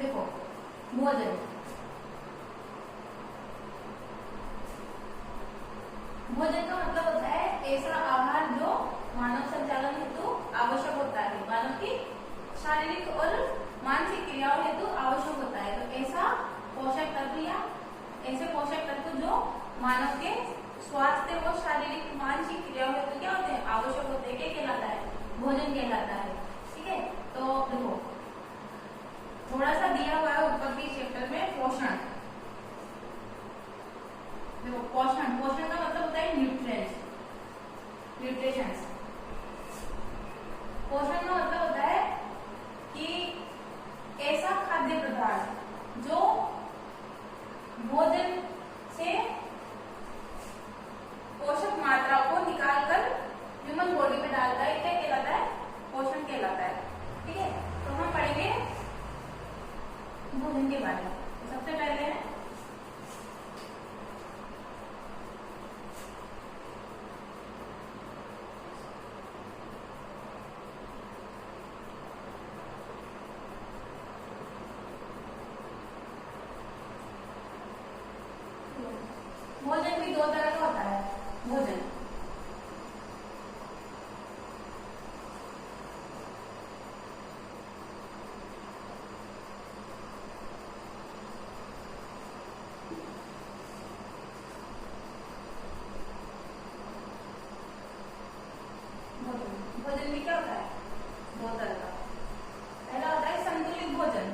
देखो भोजन, भोजन का मतलब होता है ऐसा आहार जो मानव संचालन हेतु आवश्यक होता है, मानव की शारीरिक और मानसिक क्रियाओं हेतु आवश्यक होता है। तो ऐसा पोषक तत्व या ऐसे पोषक तत्व जो मानव के स्वास्थ्य और शारीरिक मानसिक क्रियाओं हेतु क्या होते हैं, आवश्यक होते हैं, क्या कहलाता है, भोजन कहलाता है। ठीक है, तो देखो थोड़ा सा दिया हुआ है उत्पत्ति चैप्टर में पोषण। देखो पोषण, पोषण का मतलब होता है न्यूट्रिएंट्स, न्यूट्रिशंस। पोषण का मतलब होता है कि ऐसा खाद्य पदार्थ जो भोजन से पोषक मात्रा को निकालकर ह्यूमन बॉडी में डालता है, क्या कहलाता है, पोषण कहलाता है। ठीक है, तो हम पढ़ेंगे भोजन के बारे में। सबसे पहले है भोजन भी दो तरह का होता है। भोजन भोजन भी क्या होता है, दो तरह का। पहला होता है संतुलित भोजन।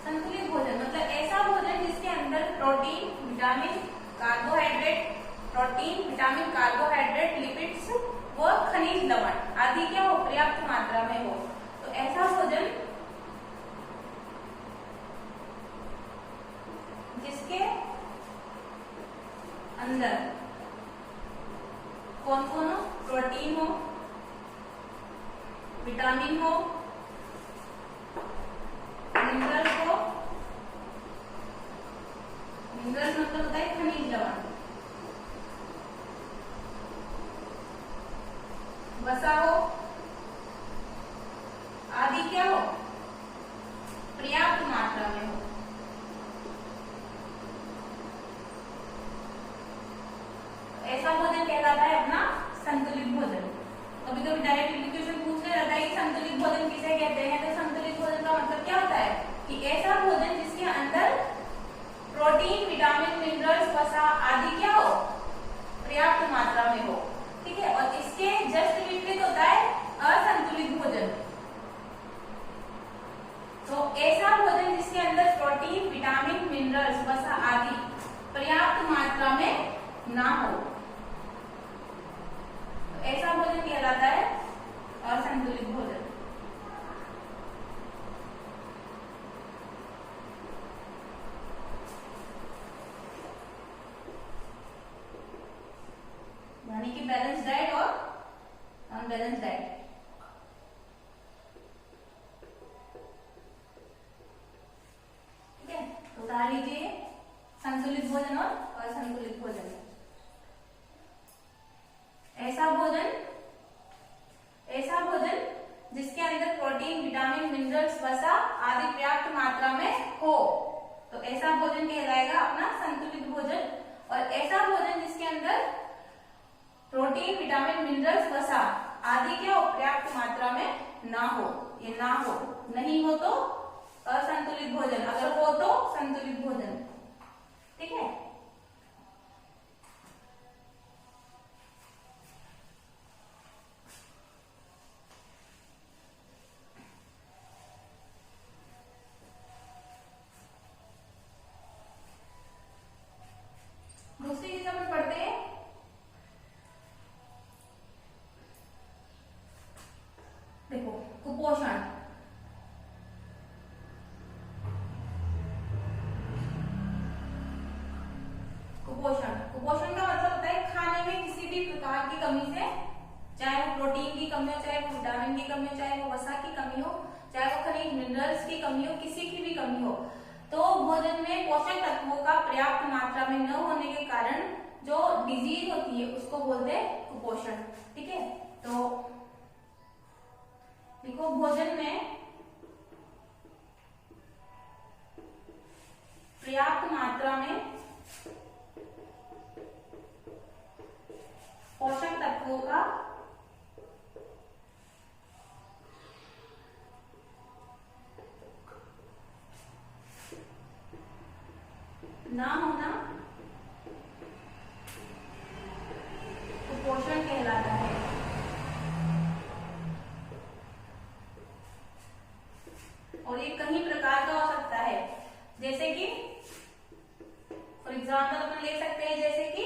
संतुलित भोजन मतलब ऐसा भोजन जिसके अंदर protein, vitamin, carbohydrate, protein, vitamin, carbohydrate, lipids व खनिज लवण आदि क्या हो, पर्याप्त मात्रा में हो। तो ऐसा भोजन जिसके अंदर कौन कौन हो, प्रोटीन हो, विटामिन हो, मिनरल्स हो, मिनरल्स मतलब होता है खनिज लवण, वसा हो आदि क्या हो, पर्याप्त मात्रा में हो। ऐसा भोजन कहलाता है अपना संतुलित भोजन। कभी कभी डायरेक्ट एजुकेशन पूछने लगता है कि संतुलित भोजन किसे कहते हैं। तो संतुलित भोजन का मतलब क्या होता है कि ऐसा भोजन जिसके अंदर प्रोटीन, विटामिन, मिनरल्स, वसा आदि क्या हो, पर्याप्त मात्रा में हो। ठीक है, और इसके जस्ट विपरीत होता है असंतुलित भोजन। तो ऐसा भोजन जिसके अंदर प्रोटीन, विटामिन, मिनरल्स, वसा आदि पर्याप्त मात्रा में ना हो, तो ऐसा भोजन कहलाता है असंतुलित भोजन। यानी कि बैलेंस डाइट और अनबैलेंस डाइट। ठीक है, तो उतार लीजिए संतुलित भोजन और असंतुलित भोजन। ऐसा भोजन जिसके अंदर प्रोटीन, विटामिन, मिनरल्स, वसा आदि पर्याप्त मात्रा में हो, तो ऐसा भोजन कहलाएगा अपना संतुलित भोजन। और ऐसा भोजन जिसके अंदर प्रोटीन, विटामिन, मिनरल्स, वसा आदि क्या हो, पर्याप्त मात्रा में ना हो, ये ना हो, नहीं हो तो असंतुलित भोजन, अगर हो तो संतुलित भोजन। ठीक है, दूसरी चीज अपन पढ़ते हैं देखो कुपोषण। कुपोषण का मतलब होता है खाने में किसी भी प्रकार की कमी से, चाहे वो प्रोटीन की कमी हो, चाहे वो विटामिन की कमी हो, चाहे वो वसा की कमी हो, चाहे वो खनिज मिनरल्स की कमी हो, किसी की भी कमी हो, तो भोजन में पोषक तत्वों का पर्याप्त मात्रा में न होने के कारण डिजीज होती है उसको बोलते हैं कुपोषण। ठीक है, तो देखो भोजन में पर्याप्त मात्रा में पोषक तत्वों का ना होना कुपोषण कहलाता है। और ये कई प्रकार का हो सकता है, जैसे कि फॉर एग्जाम्पल अपन ले सकते हैं जैसे कि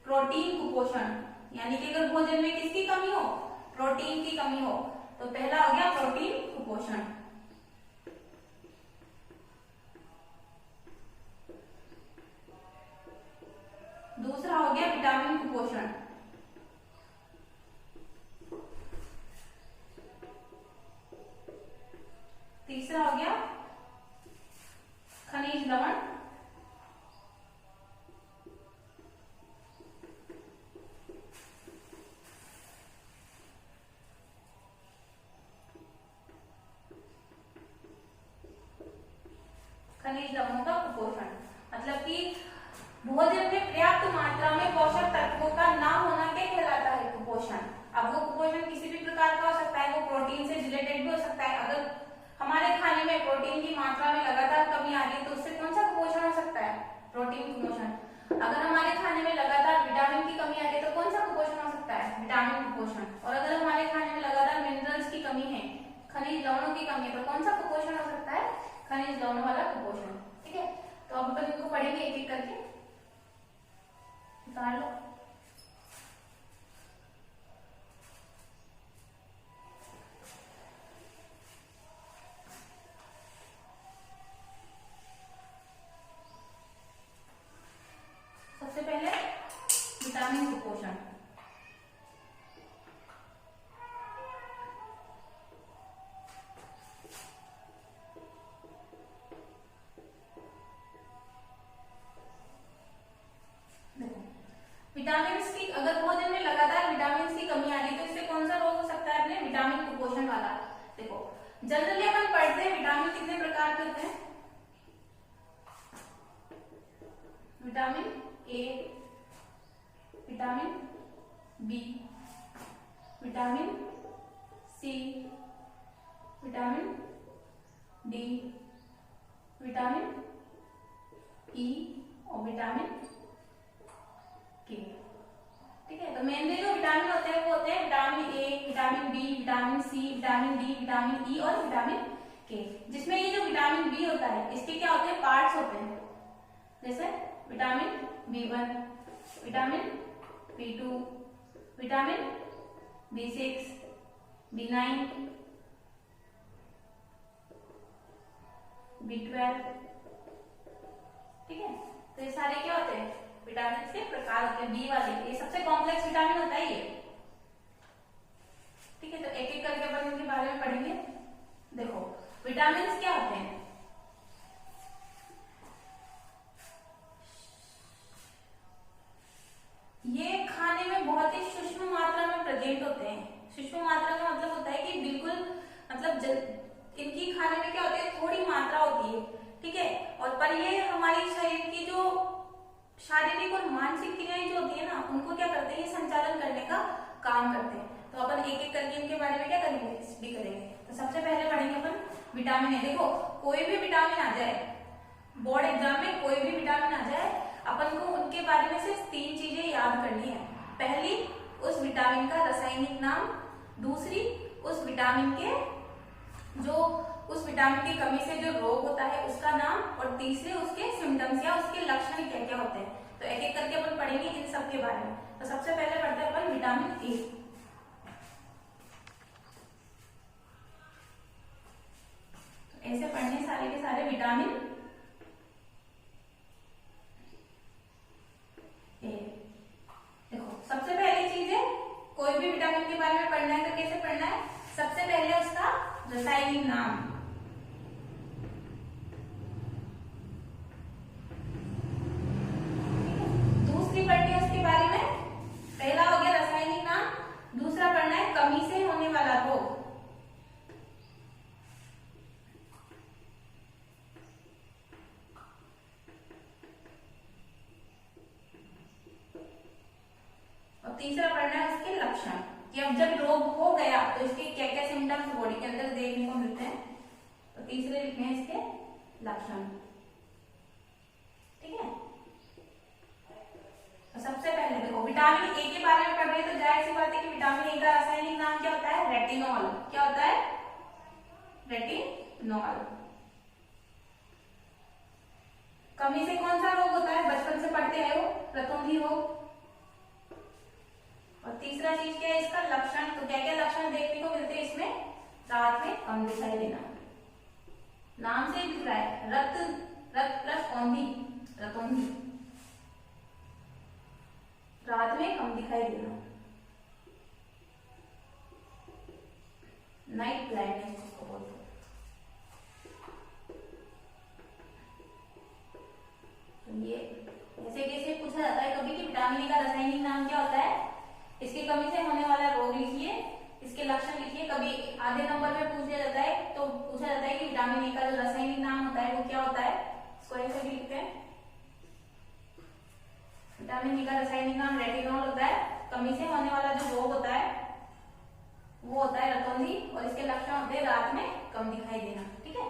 प्रोटीन कुपोषण, यानी कि अगर भोजन में किसकी कमी हो, प्रोटीन की कमी हो, तो पहला हो गया प्रोटीन कुपोषण। दूसरा हो गया विटामिन कुपोषण। तीसरा हो गया खनिज लवण। खनिज लवणों का कुपोषण मतलब कि भोजन में पर्याप्त मात्रा में पोषक तत्वों का ना होना क्या कहलाता है, कुपोषण। अब वो कुपोषण किसी भी प्रकार का हो सकता है, वो प्रोटीन से रिलेटेड भी हो सकता है। अगर हमारे खाने में प्रोटीन की मात्रा में लगातार कमी आ रही है तो उससे कौन सा कुपोषण हो सकता है, प्रोटीन कुपोषण। अगर हमारे खाने में लगातार विटामिन की कमी आ रही है तो कौन सा कुपोषण हो सकता है, विटामिन कुपोषण। और अगर हमारे खाने में लगातार मिनरल्स की कमी है, खनिज लवणों की कमी है, तो कौन सा कुपोषण हो सकता है, खनिज लवणों वाला कुपोषण। ठीक है, तो अब अपन इनको पढ़ेंगे एक एक करके, उतार लो। सबसे पहले विटामिन कुपोषण। विटामिन की अगर भोजन में लगातार विटामिन की कमी आ रही है तो इससे कौन सा रोग हो सकता है अपने, विटामिन कुपोषण वाला। देखो जनरली अपन पढ़ते हैं विटामिन कितने प्रकार के होते हैं, vitamin A, vitamin B, vitamin C, vitamin D, vitamin E और विटामिन के। ठीक है, तो मेनली जो विटामिन होते हैं वो होते हैं vitamin A, vitamin B, vitamin C, vitamin D, vitamin E और विटामिन के। जिसमें ये जो विटामिन बी होता है इसके क्या होते हैं, पार्ट्स होते हैं, जैसे vitamin B1, vitamin B2, vitamin B6, B9, B12। ठीक है, तो ये सारे क्या होते हैं, विटामिन के प्रकार होते हैं। बी वाले ये सबसे कॉम्प्लेक्स विटामिन होता है ये। ठीक है, तो एक एक करके अपन इनके बारे में पढ़ेंगे। देखो विटामिन क्या होते हैं, ये खाने में बहुत ही सूक्ष्म मात्रा में प्रेजेंट होते हैं। सूक्ष्म मात्रा का मतलब होता है कि बिल्कुल मतलब इनकी खाने में क्या होती है, थोड़ी मात्रा होती है। ठीक है, और पर ये हमारी शरीर की जो शारीरिक और मानसिक क्रियाएं जो होती है ना, उनको क्या करते हैं, ये संचालन करने का काम करते हैं। तो अपन एक एक करके इनके बारे में क्या करेंगे, स्टडी करेंगे। तो सबसे पहले पढ़ेंगे अपन विटामिन ए। देखो कोई भी विटामिन आ जाए बोर्ड एग्जाम में, कोई भी विटामिन आ जाए, अपन को उनके बारे में सिर्फ 3 चीजें याद करनी है। पहली, उस विटामिन का रासायनिक नाम, दूसरी उस विटामिन के जो उस विटामिन की कमी से जो रोग होता है उसका नाम, और तीसरे उसके सिम्टम्स या उसके लक्षण क्या क्या होते हैं। तो एक एक करके अपन पढ़ेंगे इन सब के बारे में। तो सबसे पहले पढ़ते हैं अपन विटामिन ए। तो ऐसे पढ़ने सारे के सारे विटामिन ए। देखो सबसे पहली चीज है, कोई भी विटामिन के बारे में पढ़ना है तो कैसे पढ़ना है, सबसे पहले उसका रासायनिक नाम, दूसरा कि अब जब रोग हो गया तो इसके क्या क्या सिम्टम्स बॉडी के अंदर देखने को मिलते हैं। तो तीसरे लिखते हैं इसके लक्षण। ठीक है, तो सबसे पहले देखो विटामिन ए के बारे में पढ़ रहे हैं तो जाहिर सी बात है कि विटामिन ए का रासायनिक नाम क्या होता है, रेटिनॉल। क्या होता है, रेटिनॉल। कमी से कौन सा रोग होता है, बचपन से पढ़ते हैं वो, रतौंधी रोग। और तीसरा चीज क्या है इसका लक्षण, तो क्या क्या लक्षण देखने को मिलते हैं इसमें, रात में कम दिखाई देना, नाम से दिख रहा है रत प्लस औंधी, रतौंधी, रात में कम दिखाई देना, नाइट ब्लाइंडनेस जिसको बोलते हैं। तो ये ऐसे कैसे पूछा जाता है कभी कि विटामिन ए का रासायनिक नाम क्या होता है, इसकी कमी से होने वाला रोग लिखिए, इसके लक्षण लिखिए। कभी आधे नंबर में पूछ लिया जाता है तो पूछा जाता है कि विटामिन ए का जो रासायनिक नाम होता है वो क्या होता है, इसको ऐसे भी लिखते हैं। विटामिन ए का रासायनिक नाम रेटिनॉल होता है। कमी से होने वाला जो रोग होता है वो होता है रतौंधी, और इसके लक्षण होते हैं रात में कम दिखाई देना। ठीक है,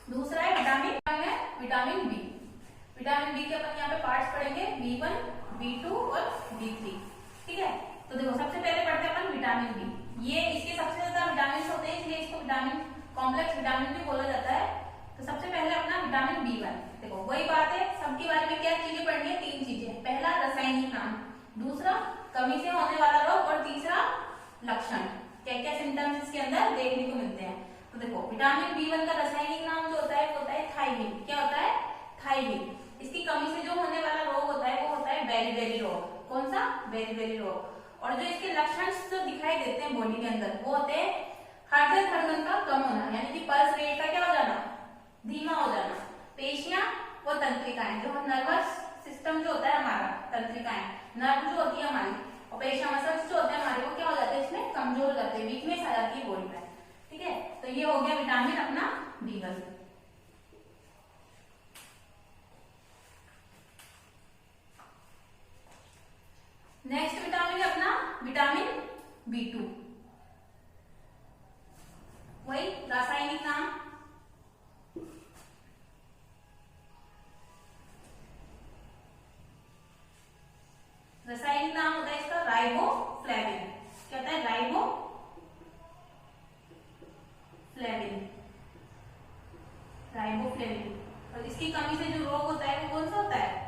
दूसरा है विटामिन बी। विटामिन बी के अपन यहाँ पे पार्ट्स पढ़ेंगे, B1, B2 और B3। ठीक है, तो देखो सबसे पहले पढ़ते हैं अपन विटामिन बी। ये इसके सबसे ज्यादा विटामिन होते हैं इसलिए इसको विटामिन कॉम्प्लेक्स विटामिन भी बोला जाता है। तो सबसे पहले अपना विटामिन B1, देखो वही बात है, सबके बारे में क्या चीजें पढ़नी है, तीन चीजें। पहला रासायनिक नाम, दूसरा कमी से होने वाला रोग, और तीसरा लक्षण, क्या क्या सिम्टम्स इसके अंदर देखने को मिलते हैं। तो देखो विटामिन B1 का रासायनिक नाम जो होता है वो होता है थायमिन। क्या होता है, थायमिन। इसकी कमी से जो होने वाला रोग होता है वो होता है बेरी रोग। कौन सा, बेरी रोग। और जो इसके लक्षण जो दिखाई देते हैं बॉडी के अंदर वो होते हैं हृदय धड़कन का कम होना, यानी कि पल्स रेट का क्या हो जाना, धीमा हो जाना। पेशियां व तंत्रिकाएं, जो नर्वस सिस्टम जो होता है हमारा, तंत्रिकाएं नर्व जो होती है हमारी, और पेशियां मसल्स जो होते हैं हमारे, वो क्या हो जाते हैं इसमें कमजोर हो जाते हैं, वीकनेस आ जाती है बॉडी में। ठीक है, तो ये हो गया विटामिन अपना B1। नेक्स्ट विटामिन है अपना विटामिन B2। वही रासायनिक नाम, रासायनिक नाम होता है इसका राइबोफ्लेविन। क्या होता है, राइबोफ्लेविन। राइबोफ्लेविन। और इसकी कमी से जो रोग होता है वो कौन सा होता है,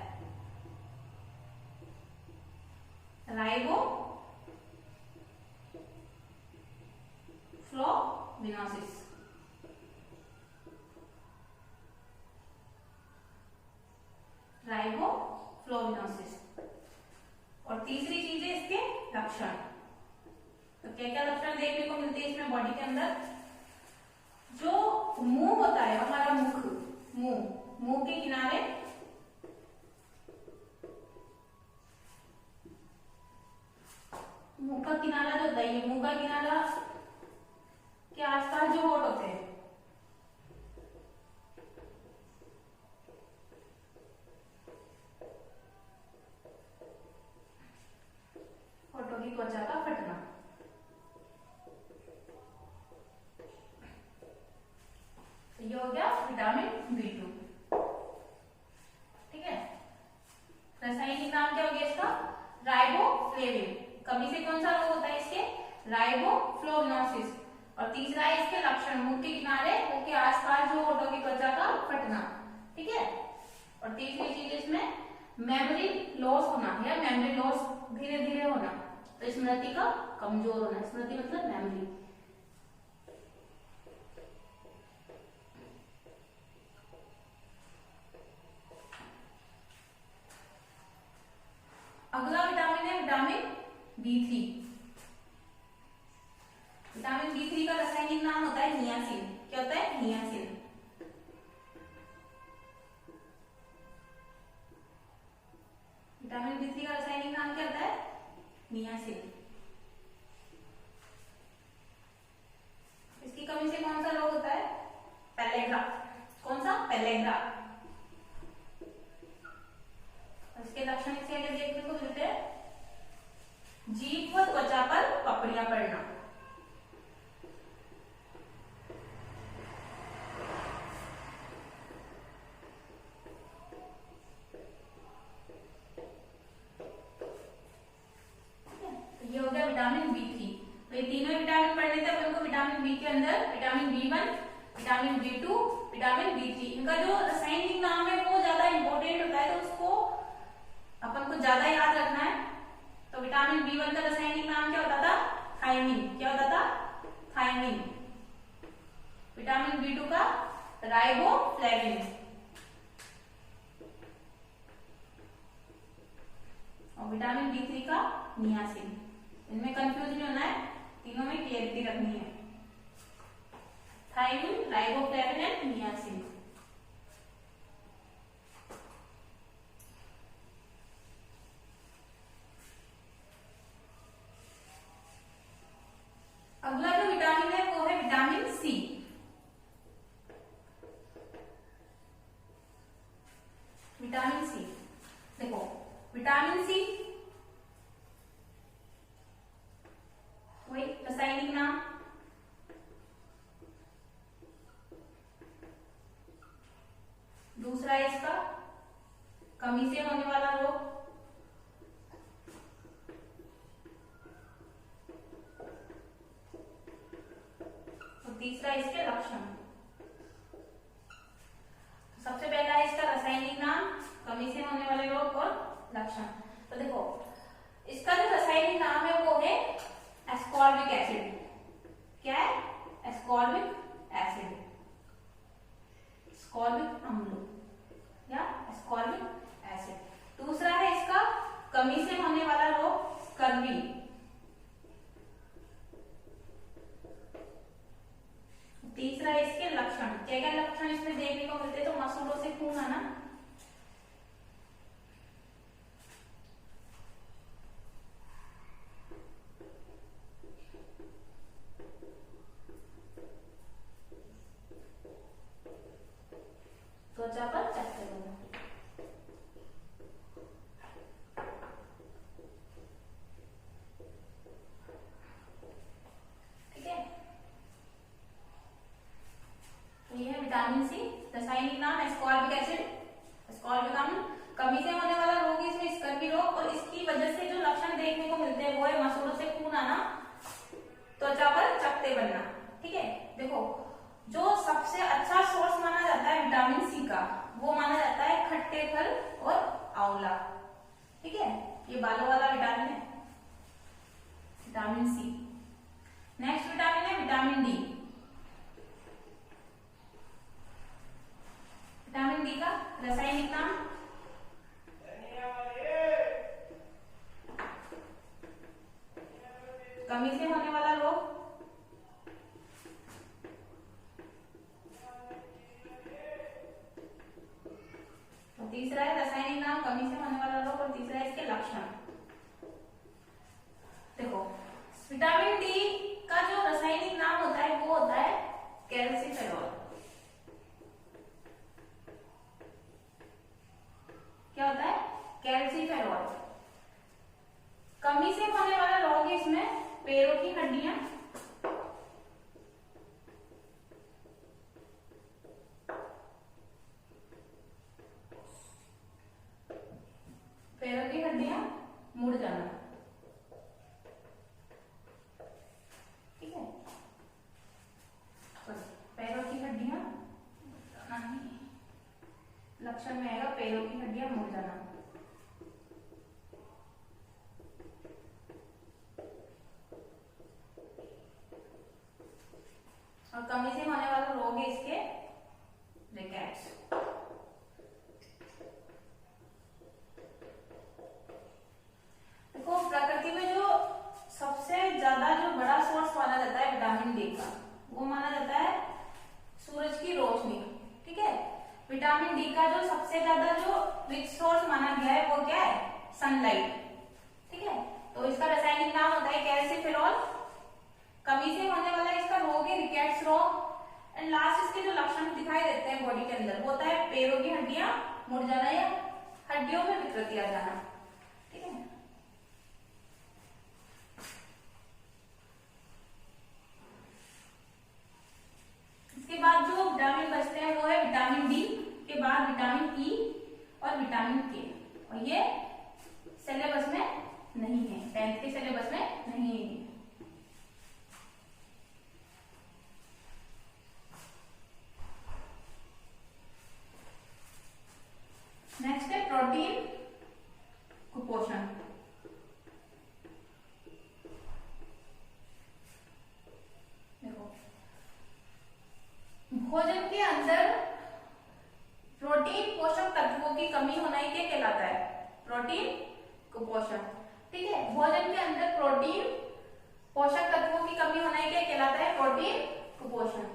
राइबोफ्लोविनोसिस। राइबोफ्लोविनोसिस। और तीसरी चीज है इसके लक्षण। तो क्या क्या लक्षण देखने को मिलते हैं इसमें बॉडी के अंदर, जो मुंह होता है हमारा, मुंह के किनारे मुंह का किनारा जो होता है, ये मुंह का किनारा के आसपास जो होठ होते हैं, होठों की त्वचा का फटना। ये हो गया विटामिन B2। ठीक है, रासायनिक नाम क्या हो गया इसका, राइबोफ्लेविन। कमी से कौन सा रोग होता है इसके, राइबोफ्लोविनोसिस। और तीसरा है इसके लक्षण, मुंह के किनारे, मुंह के आसपास जो होठों की त्वचा का फटना। ठीक है, और तीसरी चीज इसमें मेमोरी लॉस होना, या मेमोरी लॉस धीरे धीरे होना, तो स्मृति का कमजोर होना। स्मृति मतलब मेमोरी। अगला विटामिन है विटामिन B3। विटामिन B3 का रासायनिक नाम होता है नियासिन। क्या होता है, नियासिन। विटामिन B3 का रासायनिक नाम क्या होता है, नियासिन। इसकी कमी से कौन सा रोग होता है, पड़ना। ये हो गया विटामिन B3। तो ये तीनों विटामिन पढ़ने थे अपन को विटामिन बी के अंदर, vitamin B1, vitamin B2, vitamin B3। इनका जो रासायनिक नाम है वो ज्यादा इंपॉर्टेंट होता है, तो उसको अपन को ज्यादा याद रखना है। तो विटामिन B1 का रासायनिक नाम क्या होता था? थायमिन। क्या होता था? थायमिन। विटामिन B2 का राइबोफ्लेविन। और विटामिन B3 का नियासिन। इनमें कंफ्यूज नहीं होना है, तीनों में क्लियरिटी रखनी है। Thiamine, riboflavin and niacin. अगला जो विटामिन है वो है विटामिन C। विटामिन C देखो, विटामिन C वही रासायनिक नाम, दूसरा है इसका कमी से होने वाला रोग, और तीसरा इसके लक्षण। सबसे पहला है इसका रासायनिक नाम, कमी से होने वाले रोग और लक्षण। तो देखो इसका जो रासायनिक नाम है वो है एस्कॉर्बिक एसिड। क्या है? एस्कॉर्बिक एसिड, एस्कॉर्बिक अम्ल या एस्कॉर्बिक एसिड। दूसरा है इसका कमी से होने वाला रोग, स्कर्वी। तीसरा है इसके लक्षण। क्या क्या लक्षण इसमें देखने को मिलते? तो मसूड़ों से खून आना, त्वचा पर चक्कर होना। ठीक है, तो ये है विटामिन C। रासायनिक नाम एस्कॉर्बिक एसिड, एस्कॉर्बिक अम्ल। कमी से होने वाला रोग इसमें स्कर्वी रोग, और इसकी वजह से जो लक्षण देखने को मिलते हैं वो है मसूड़ों से खून आना, त्वचा पर चकत्ते बनना। ठीक है, देखो जो सबसे अच्छा सोर्स माना जाता है विटामिन C का, वो माना जाता है खट्टे फल और आंवला। ठीक है, ये बालों वाला विटामिन है, विटामिन C। नेक्स्ट विटामिन है विटामिन D। विटामिन D का रासायनिक नाम, कमी से होने वाला रोग, तीसरा है रासायनिक नाम, कमी से होने वाला रोग, और तीसरा है इसके लक्षण। देखो विटामिन D का जो रासायनिक नाम होता है वो होता है कैल्सिफेरॉल। क्या होता है? कैल्सिफेरॉल। कमी से होने वाला रोग इसमें पैरों की हड्डियां, पैरों की हड्डियां मुड़ जाना। ठीक है, पैरों की हड्डियां, लक्षण में आएगा पैरों की हड्डियां मुड़ जाना। और कमी से होने वाला रोग है इसके रिकेट्स। देखो प्रकृति में जो सबसे ज्यादा जो बड़ा सोर्स माना जाता है विटामिन D का, वो माना जाता है सूरज की रोशनी। ठीक है, विटामिन D का जो सबसे ज्यादा जो रिच सोर्स माना गया है वो क्या है? सनलाइट। ठीक है, तो इसका रासायनिक नाम होता है कैल्सिफेरॉल। कमी से होने वाला इसका रोग है रिकेट्स रोग। एंड लास्ट इसके जो लक्षण दिखाई देते हैं बॉडी के अंदर, वो होता है पैरों की हड्डियां मुड़ जाना या हड्डियों में विकृति आ जाना। ठीक है, भोजन के अंदर प्रोटीन पोषक तत्वों की कमी होना ही क्या कहलाता है? प्रोटीन कुपोषण। ठीक है, भोजन के अंदर प्रोटीन पोषक तत्वों की कमी होना ही क्या कहलाता है? प्रोटीन कुपोषण।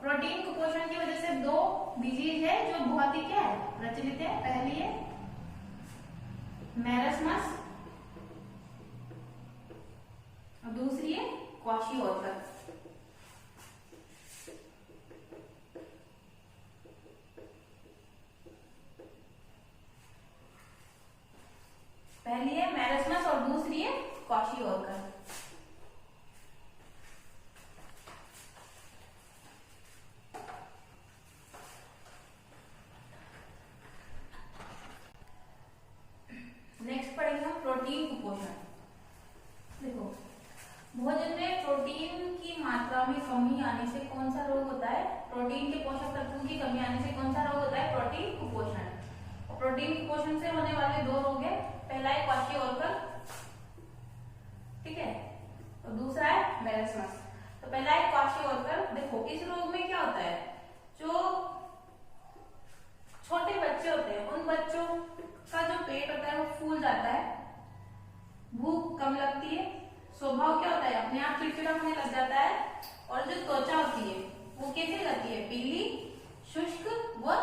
प्रोटीन कुपोषण की वजह से दो डिजीज है जो बहुत ही क्या है प्रचलित है। पहली है मैरस्मस और दूसरी है क्वाशीओर्कर। पहली है मैरस्मस और दूसरी है क्वाशीओर्कर। नेक्स्ट पढ़ेंगे हम प्रोटीन कुपोषण। देखो, भोजन में प्रोटीन की मात्रा में कमी आने से कौन सा रोग होता है? प्रोटीन के पोषक तत्वों की कमी आने से कौन सा रोग होता है? प्रोटीन कुपोषण। और प्रोटीन कुपोषण से होने वाले दो रोग है, पहला है क्वाशीओर्कर, ठीक है, और दूसरा है मैरस्मस। तो पहला है क्वाशीओर्कर। देखो, इस रोग में क्या होता है, जो छोटे बच्चे होते हैं उन बच्चों का जो पेट होता है वो फूल जाता है, भूख कम लगती है, स्वभाव क्या होता है अपने आप चिड़चिड़ा होने लग जाता है, और जो त्वचा होती है वो कैसे रहती है? पीली, शुष्क व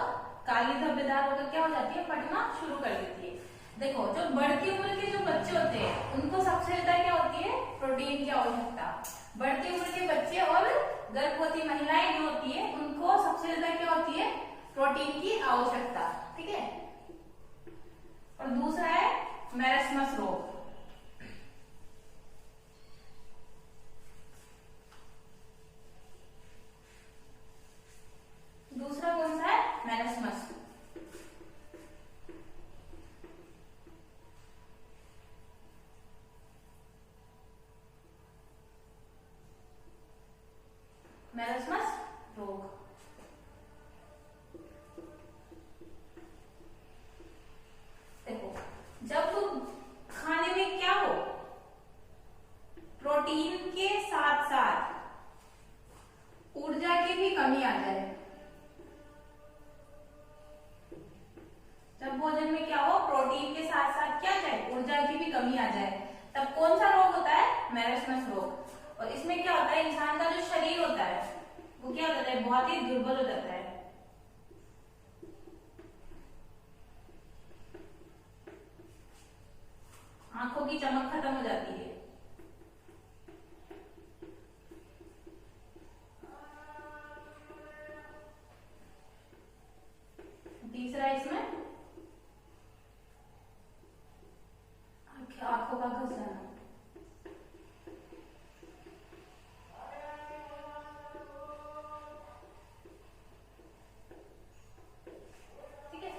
काली धब्बेदार होकर क्या हो जाती है? फटना शुरू कर देती है। देखो, जो बढ़ती उम्र के जो बच्चे होते हैं उनको सबसे ज्यादा क्या होती है? प्रोटीन की आवश्यकता। बढ़ती उम्र के बच्चे और गर्भवती महिलाएं जो होती है उनको सबसे ज्यादा क्या होती है? प्रोटीन की आवश्यकता। ठीक है, और दूसरा है मैरस्मस रोग। दूसरा कौन सा है? मैरस्मस। मैरस्मस रोग। देखो, जब खाने में क्या हो, प्रोटीन के साथ साथ ऊर्जा की भी कमी आ जाए, जब भोजन में क्या हो, प्रोटीन के साथ साथ क्या जाए? ऊर्जा की भी कमी आ जाए, तब कौन सा रोग होता है? मैरस्मस रोग। और इसमें क्या होता है, इंसान का जो शरीर होता है वो क्या हो जाता है? बहुत ही दुर्बल हो जाता है। आंखों की चमक खत्म हो जाती है। तीसरा इसमें आंखों का घस जाना। ठीक है,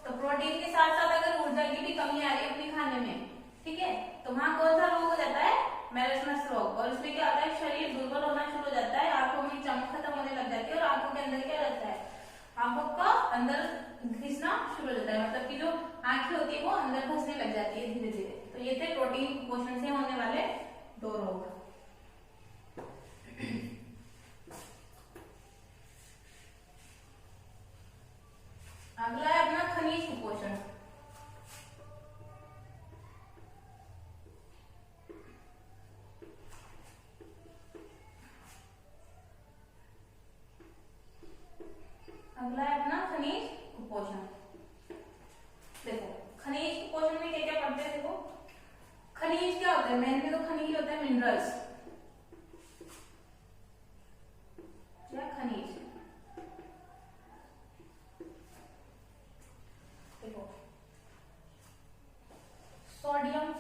तो प्रोटीन के साथ साथ अगर ऊर्जा की भी कमी आ रही है अपने खाने में, ठीक है, तो वहां कौन सा रोग हो जाता है? मैरस्मस रोग। और इसमें क्या होता है? शरीर दुर्बल होना शुरू हो जाता है, आंखों में चमक खत्म होने लग जाती है, और आंखों के अंदर क्या रहता है? आंखों का अंदर घिसना शुरू हो जाता है, मतलब कि जो आंखें होती है वो अंदर घसने लग जाती है धीरे धीरे। तो ये थे प्रोटीन कुपोषण से होने वाले दो रोग। अगला है अपना खनिज कुपोषण। अगला है अपना खनिज कुपोषण। देखो, खनिज कुपोषण में क्या क्या पढ़ते हैं? देखो, खनिज क्या होता है? मेन में तो खनिज होता है मिनरल्स या खनिज। देखो, sodium,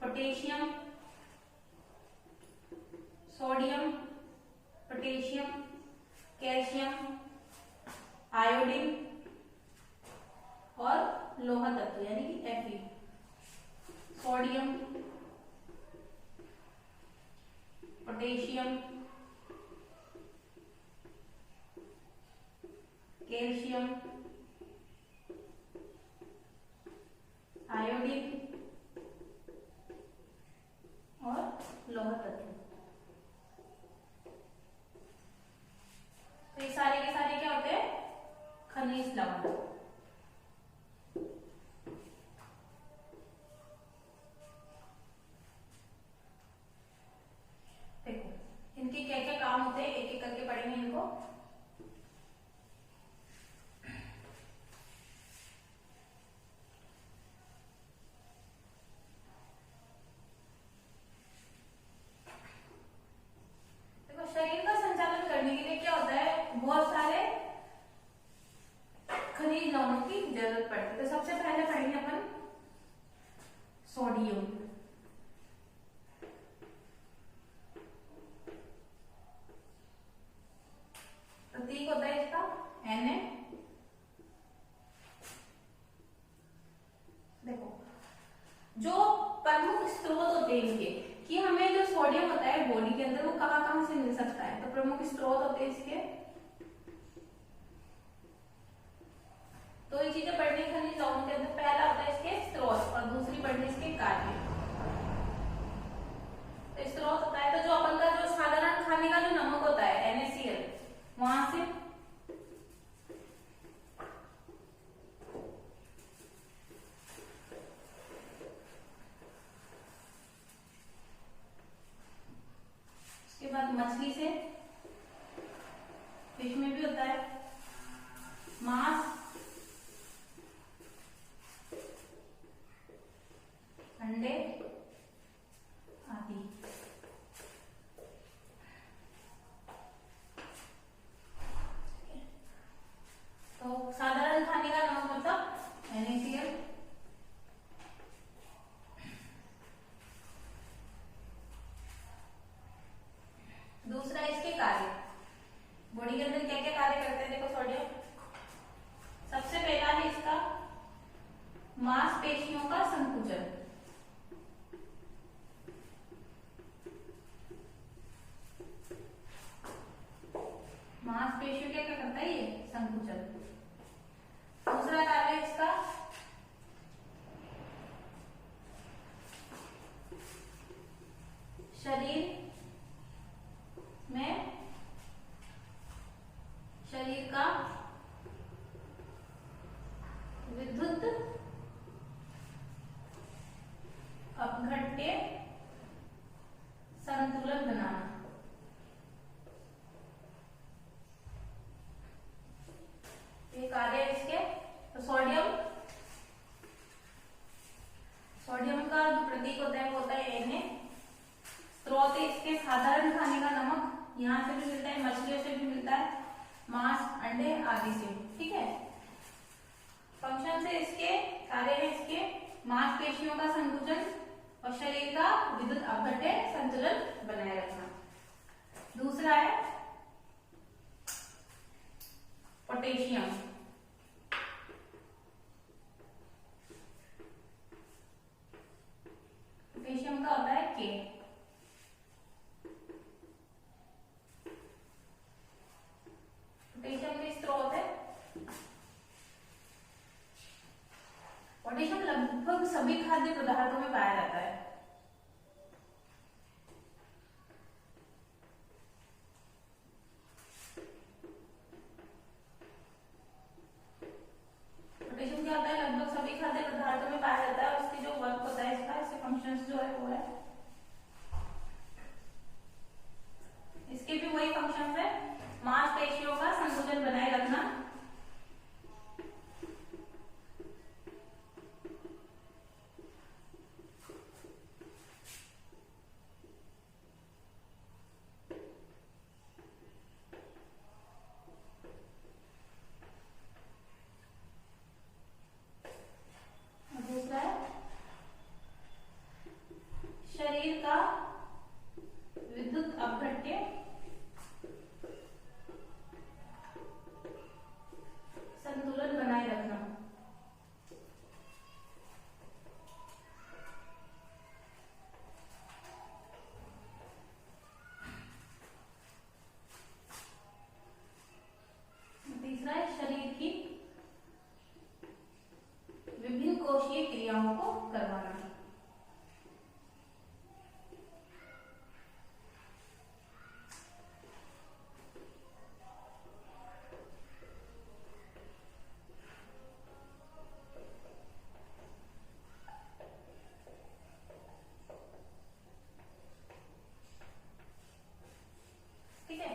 potassium, sodium, potassium, calcium, iodine और लोहा तत्व यानी कि Fe। Sodium, potassium, calcium, iodine और लोहा तत्व। प्रोटीन के, कि हमें जो सोडियम होता है बॉडी के अंदर वो कहाँ कहाँ से मिल सकता है। तो प्रमुख स्रोत होते हैं इसके। तो ये चीजें पढ़ने खनिज लवण के अंदर पहला होता है इसके स्रोत और दूसरी पढ़नी इसके कार्य। तो स्रोत होता है तो जो अपन का जो साधारण खाने का जो नमक होता है NaCl, वहां से उसके बाद मछली से, फिश में भी होता है, मांस, अंडे आदि। तो साधारण खाने का नमक मतलब NaCl। दूसरा इसके कार्य, बॉडी के अंदर क्या क्या कार्य करते हैं देखो सोडियम। सबसे पहला है इसका मांसपेशियों का संकुचन। मांसपेशियों क्या क्या करता है ये संकुचन। दूसरा कार्य है इसका शरीर में शरीर का विद्युत अपघट्य संतुलन बनाना। ये कार्य है इसके। तो सोडियम का जो प्रतीक होता है वो होता है Na। स्रोत है इसके साधारण खाने का नमक, यहाँ से भी मिलता है, मछलियों से भी मिलता है, मांस, अंडे आदि से, ठीक है। फंक्शन से इसके कार्य है इसके मांसपेशियों का संकुचन और शरीर का विद्युत अपघट्य संतुलन बनाए रखना। दूसरा है पोटेशियम। पोटेशियम का होता है K। पोटेशियम के स्रोत है, पोटेशियम लगभग सभी खाद्य पदार्थों में पाया जाता है। पोटेशियम क्या होता है, लगभग सभी खाद्य पदार्थों में पाया जाता है। उसकी जो वर्क होता है इसका, इसके फंक्शंस जो है वो है, इसके भी वही फंक्शंस है, मांसपेशियों का संतुलन बनाए रखना, दूसरा है शरीर का विद्युत अपघट्य संतुलन बनाए रखना। तीसरा है शरीर की विभिन्न कोशीय क्रियाओं को करवाना। ठीक है।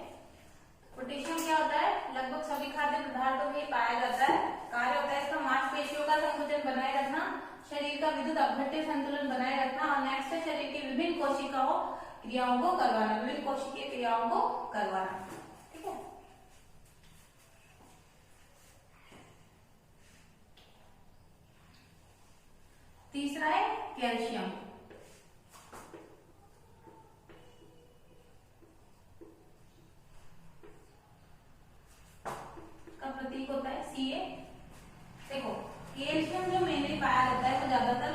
पोटेशियम क्या होता है, लगभग सभी खाद्य पदार्थों में पाया जाता है। कार्य होता है इसका मांसपेशियों का संकुचन बनाए रखना, शरीर का विद्युत अपघट्य संतुलन बनाए रखना, और नेक्स्ट है शरीर की विभिन्न कोशिकाओं क्रियाओं को करवाना, विभिन्न कोशिकीय क्रियाओं को करवाना। ठीक है। तीसरा है कैल्शियम। का प्रतीक होता है Ca। देखो कैल्शियम जो मेनली पाया जाता है वो ज्यादातर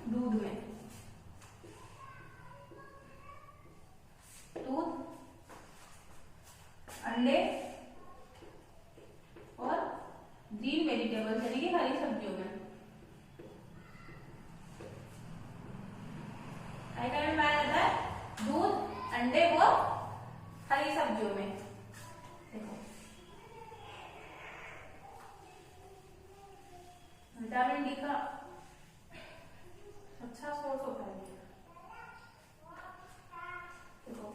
दूध में, दूध, अंडे व हरी सब्जियों में। देखो विटामिन डी का अच्छा सोर्स होता है। देखो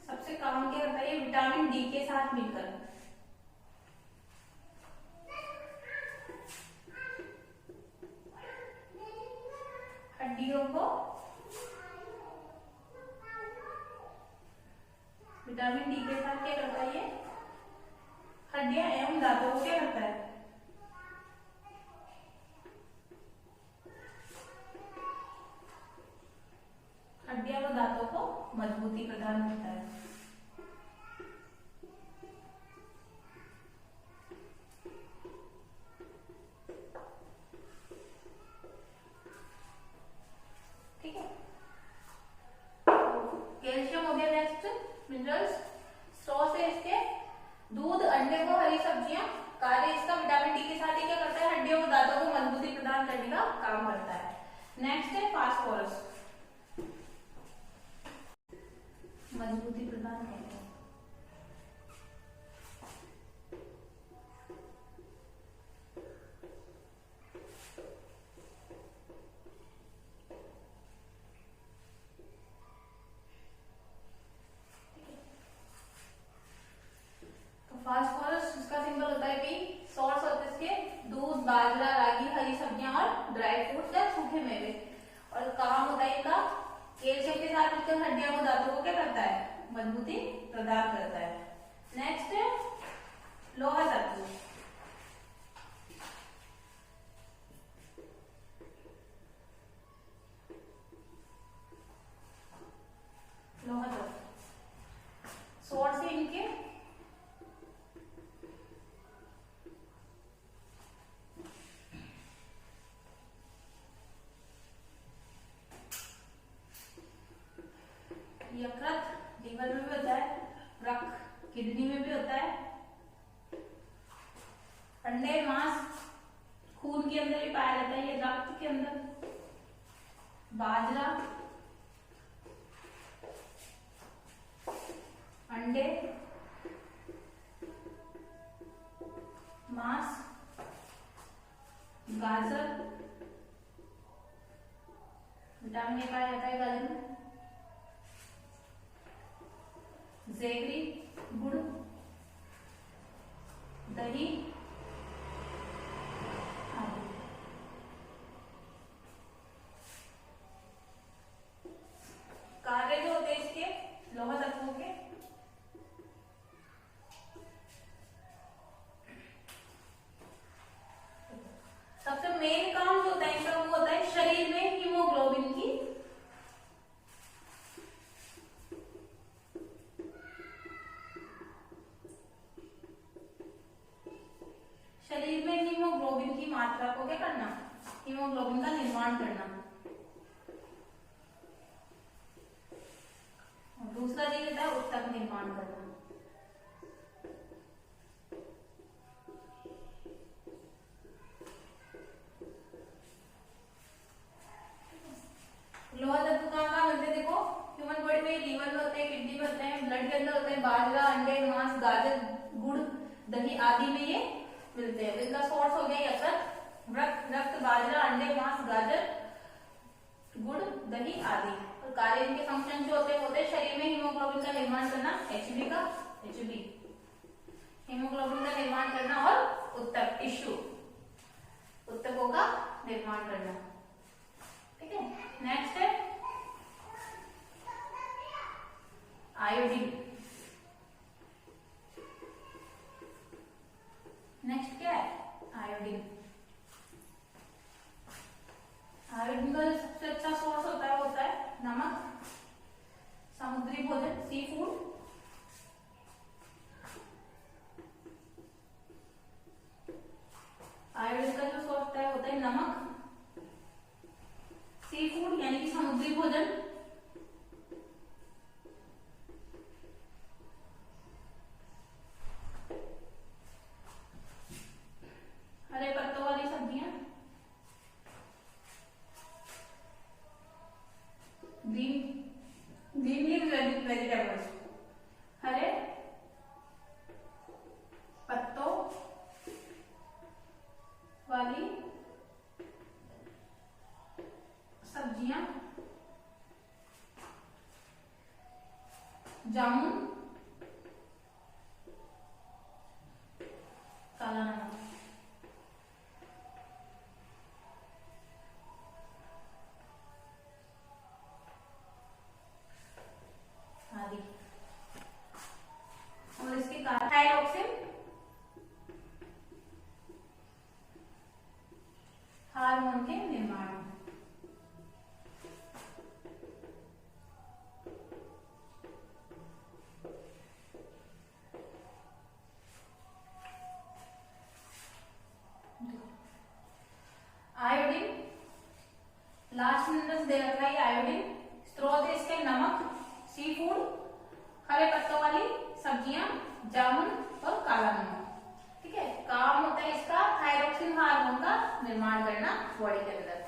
सबसे काम क्या करता है ये विटामिन डी के साथ मिलकर। हड्डियों को विटामिन डी के साथ क्या करता है ये हड्डियां एवं दांतों को क्या करता है हड्डियां व दांतों को मजबूती प्रदान करता है। ठीक है, कैल्शियम हो गया। नेक्स्ट मिनरल्स, स्ट्रॉ से इसके दूध, अंडे व हरी सब्जियां। कार्य इसका विटामिन डी के साथ ही क्या करता है हड्डियों व दांतों को मजबूती प्रदान करने का काम करता है। नेक्स्ट है फास्फोरस, मजबूती प्रदान करता है। फास्फोरस इसका सिंबल होता है पी। सोर्स होते हैं इसके दूध, बाजरा, रागी, हरी सब्जियां और ड्राई फ्रूट्स या सूखे मेवे। और काम होता है इनका कैल्शियम के साथ मिलकर हड्डियों को दांतों को क्या करता है मजबूती प्रदान करता है। नेक्स्ट है लोहा तत्व, लोहा तत्व सोर्स है इनके यकृत, लीवर में भी होता है, रक्त किडनी में भी होता है, अंडे मांस खून के अंदर भी पाया जाता है, ये रक्त के अंदर, बाजरा, अंडे, मांस, गाजर, विटामिन ए पाया जाता है गाजर में, जेगरी, गुड़, दही आदि। कार्य जो होते हैं इसके लोहा तत्वों के सबसे मेन काम जो होता है इनका वो होता है शरीर में हीमोग्लोबिन की मात्रा को क्या करना, हीमोग्लोबिन का निर्माण करना। और दूसरा चीज होता है उत्तक निर्माण करना। लोहा तत्व कहाँ मिलते हैं देखो, ह्यूमन बॉडी में लीवर में होते हैं, किडनी में होते हैं, ब्लड के अंदर होते हैं, बाजरा, अंडे, मांस, गाजर, गुड़, दही आदि में ये मिलते हैं। इनका सोर्स हो गया यकृत, रक्त, बाजरा, अंडे, मांस, गाजर, गुड़, दही आदि। और कार्य इनके फंक्शन जो होते हैं शरीर में हीमोग्लोबिन का निर्माण करना, एचबी हीमोग्लोबिन का निर्माण करना, और उत्तक टिश्यू उत्तकों का निर्माण करना। ठीक है, नेक्स्ट है आयोडीन। नेक्स्ट क्या है आयोडीन। आयोडीन का जो सबसे अच्छा सोर्स होता है नमक, समुद्री भोजन, सी फूड, आयोडीन का जो सोर्स होता है नमक, सी फूड यानी कि समुद्री भोजन, हरे पत्तों वाली सब्जियां, ग्रीन लीव्स वेजिटेबल्स, हरे पत्तों वाली सब्जियां, जामुन, काला नमक। आदि। और इसके थायरोक्सिन हार्मोन के निर्माण में। आयोडीन, लास्ट मिनरल्स दे रखा है आयोडीन। स्रोत है इसके नमक, सी फूड, हरे पत्तों वाली सब्जियां, जामुन और काला नमक। ठीक है, काम होता है इसका थायरोक्सिन हार्मोन का निर्माण करना बॉडी के अंदर।